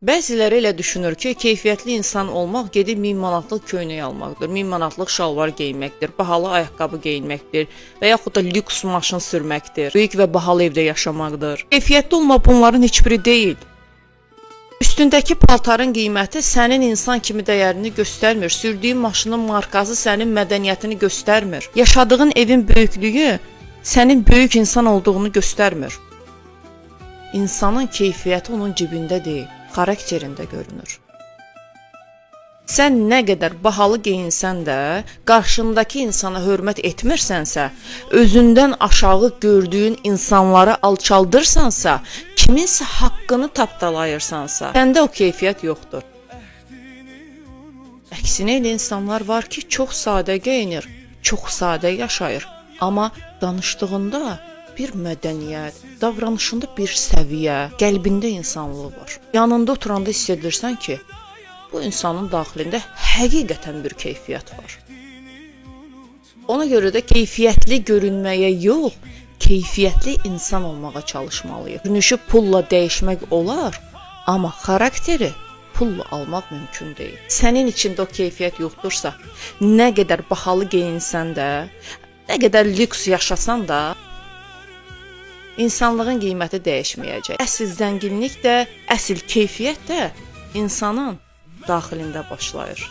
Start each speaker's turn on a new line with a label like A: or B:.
A: Bəziləri elə düşünür ki, keyfiyyətli insan olmaq gedib 1000 manatlıq köynək almaqdır, 1000 manatlıq şalvar geyinməkdir, bahalı ayaqqabı geyinməkdir və yaxud da lüks maşın sürməkdir, böyük və bahalı evdə yaşamaqdır. Keyfiyyətli olmaq bunların heç biri deyil. Üstündəki paltarın qiyməti sənin insan kimi dəyərini göstərmir, sürdüyün maşının markası sənin mədəniyyətini göstərmir, yaşadığın evin böyüklüyü sənin böyük insan olduğunu göstərmir. İnsanın keyfiyyəti onun cibində deyil, xarakterində görünür. Sən nə qədər bahalı geyinsən də, qarşındakı insana hörmət etmirsənsə, özündən aşağı gördüyün insanları alçaldırsansa, kiminsə haqqını tapdalayırsansa, səndə o keyfiyyət yoxdur. Əksinə elə insanlar var ki, çox sadə geyinir, çox sadə yaşayır, amma danışdığında bir mədəniyyət, davranışında bir səviyyə, qəlbində insanlığı var. Yanında oturanda hiss edirsən ki, bu insanın daxilində həqiqətən bir keyfiyyət var. Ona görə də keyfiyyətli görünməyə yox, keyfiyyətli insan olmağa çalışmalıyıq. Görünüşü pulla dəyişmək olar, amma xarakteri pulla almaq mümkün deyil. Sənin içində o keyfiyyət yoxdursa, nə qədər bahalı geyinsən də, nə qədər lüks yaşasan da, İnsanlığın qiyməti dəyişməyəcək. Əsl zənginlik də, əsl keyfiyyət də insanın daxilində başlayır.